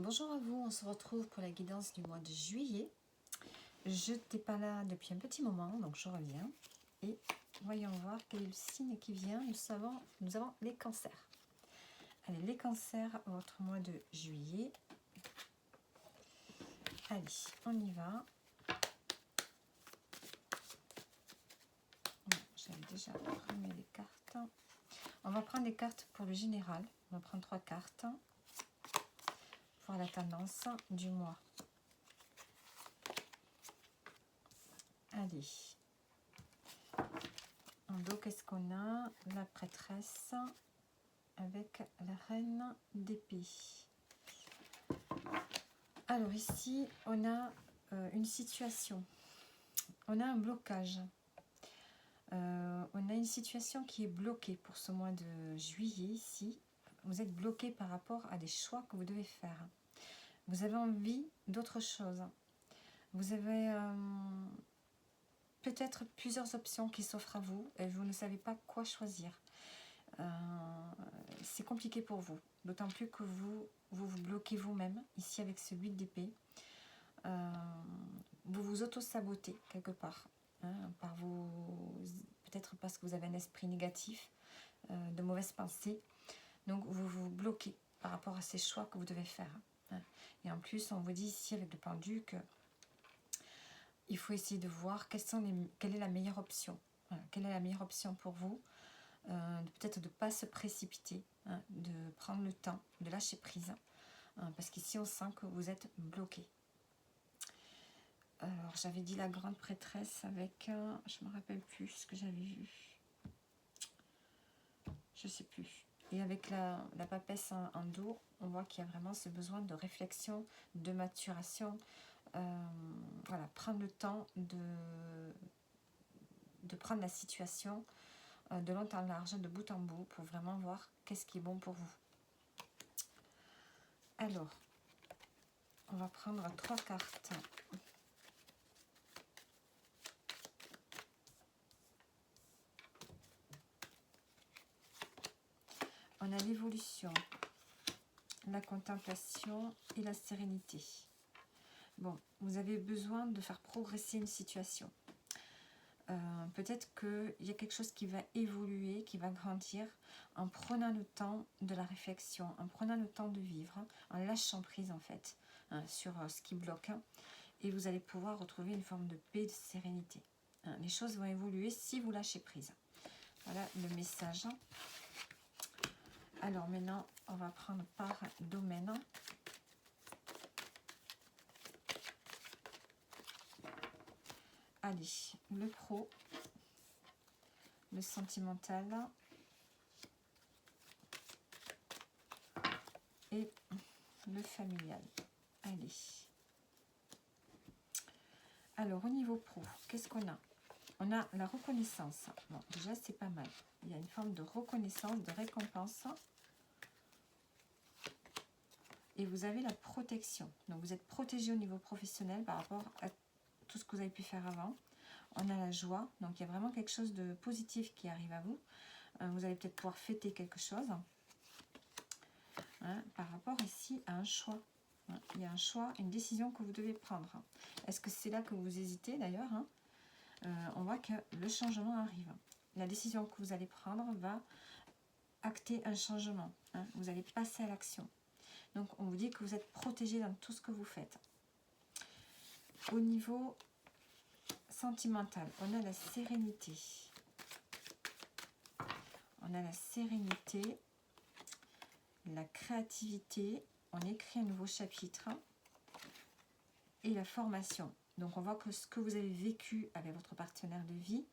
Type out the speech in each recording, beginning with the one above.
Bonjour à vous, on se retrouve pour la guidance du mois de juillet. Je n'étais pas là depuis un petit moment, donc je reviens. Et voyons voir quel est le signe qui vient. Nous avons les cancers. Allez, les cancers, votre mois de juillet. Allez, on y va. J'avais déjà pris les cartes. On va prendre des cartes pour le général. On va prendre 3 cartes pour la tendance du mois. Allez. En dos, qu'est-ce qu'on a? La prêtresse avec la reine d'épée. Alors ici, on a une situation. On a un blocage. On a une situation qui est bloquée pour ce mois de juillet ici. Vous êtes bloqué par rapport à des choix que vous devez faire. Vous avez envie d'autre chose. Vous avez peut-être plusieurs options qui s'offrent à vous et vous ne savez pas quoi choisir. C'est compliqué pour vous, d'autant plus que vous bloquez vous-même ici avec ce 8 d'épée. Vous vous auto-sabotez quelque part, peut-être parce que vous avez un esprit négatif, de mauvaises pensées, donc vous vous bloquez par rapport à ces choix que vous devez faire. Et en plus, on vous dit ici avec le pendu que il faut essayer de voir quelle est la meilleure option. Quelle est la meilleure option pour vous. Peut-être de ne pas se précipiter, de prendre le temps, de lâcher prise, parce qu'ici on sent que vous êtes bloqué. Alors j'avais dit la grande prêtresse avec, je ne me rappelle plus ce que j'avais vu, je ne sais plus. Et avec la papesse en dos, on voit qu'il y a vraiment ce besoin de réflexion, de maturation, voilà, prendre le temps de prendre la situation de long en large, de bout en bout, pour vraiment voir qu'est-ce qui est bon pour vous. Alors, on va prendre 3 cartes. On a l'évolution, la contemplation et la sérénité. Bon, vous avez besoin de faire progresser une situation. Peut-être qu'il y a quelque chose qui va évoluer, qui va grandir en prenant le temps de la réflexion, en prenant le temps de vivre, en lâchant prise en fait sur ce qui bloque. Et vous allez pouvoir retrouver une forme de paix, de sérénité. Les choses vont évoluer si vous lâchez prise. Voilà le message. Alors maintenant, on va prendre par domaine. Allez, le pro, le sentimental et le familial. Allez. Alors, au niveau pro, qu'est-ce qu'on a? On a la reconnaissance. Bon, déjà, c'est pas mal. Il y a une forme de reconnaissance, de récompense. Et vous avez la protection. Donc, vous êtes protégé au niveau professionnel par rapport à tout ce que vous avez pu faire avant. On a la joie. Donc, il y a vraiment quelque chose de positif qui arrive à vous. Vous allez peut-être pouvoir fêter quelque chose. Par rapport ici à un choix. Il y a un choix, une décision que vous devez prendre. Est-ce que c'est là que vous hésitez d'ailleurs? On voit que le changement arrive. La décision que vous allez prendre va acter un changement. Vous allez passer à l'action. Donc, on vous dit que vous êtes protégé dans tout ce que vous faites. Au niveau sentimental, on a la sérénité. On a la sérénité, la créativité. On écrit un nouveau chapitre et la formation. Donc, on voit que ce que vous avez vécu avec votre partenaire de vie,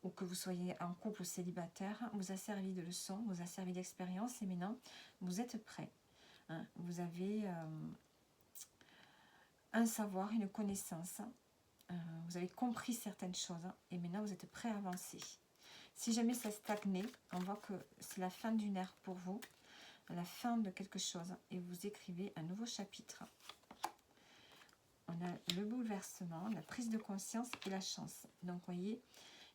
ou que vous soyez en couple ou célibataire, vous a servi de leçon, vous a servi d'expérience et maintenant, vous êtes prêt. Vous avez un savoir, une connaissance. Vous avez compris certaines choses et maintenant, vous êtes prêt à avancer. Si jamais ça stagnait, on voit que c'est la fin d'une ère pour vous, la fin de quelque chose et vous écrivez un nouveau chapitre. On a le bouleversement, la prise de conscience et la chance. Donc, vous voyez,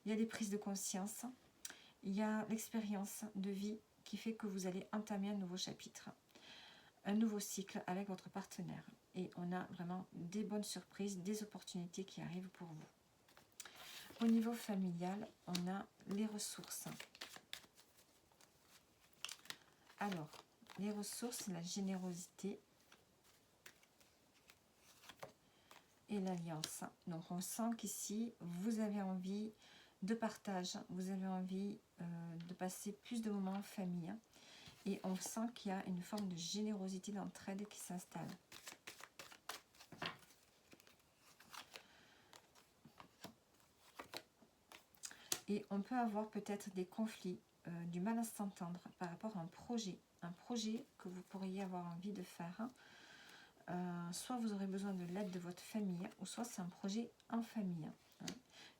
il y a des prises de conscience, il y a l'expérience de vie qui fait que vous allez entamer un nouveau chapitre. un nouveau cycle avec votre partenaire. Et on a vraiment des bonnes surprises, des opportunités qui arrivent pour vous. Au niveau familial, on a les ressources. Alors, les ressources, la générosité et l'alliance. Donc, on sent qu'ici, vous avez envie de partage, vous avez envie de passer plus de moments en famille. Et on sent qu'il y a une forme de générosité, d'entraide qui s'installe. Et on peut avoir peut-être des conflits, du mal à s'entendre par rapport à un projet que vous pourriez avoir envie de faire. Soit vous aurez besoin de l'aide de votre famille, ou soit c'est un projet en famille. Hein.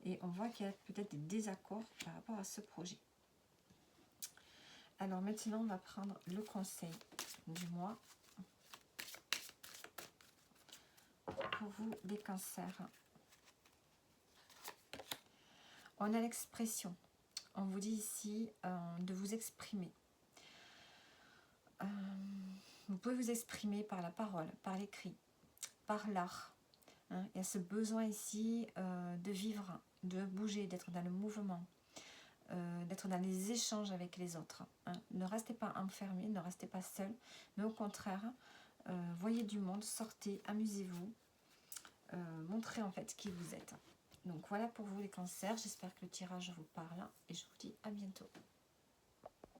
Et on voit qu'il y a peut-être des désaccords par rapport à ce projet. Alors maintenant, on va prendre le conseil du mois pour vous, les cancers. On a l'expression. On vous dit ici de vous exprimer. Vous pouvez vous exprimer par la parole, par l'écrit, par l'art. Hein. Il y a ce besoin ici de vivre, de bouger, d'être dans le mouvement, d'être dans les échanges avec les autres. Hein. Ne restez pas enfermés, ne restez pas seuls, mais au contraire, voyez du monde, sortez, amusez-vous, montrez en fait qui vous êtes. Donc voilà pour vous les cancers, j'espère que le tirage vous parle et je vous dis à bientôt.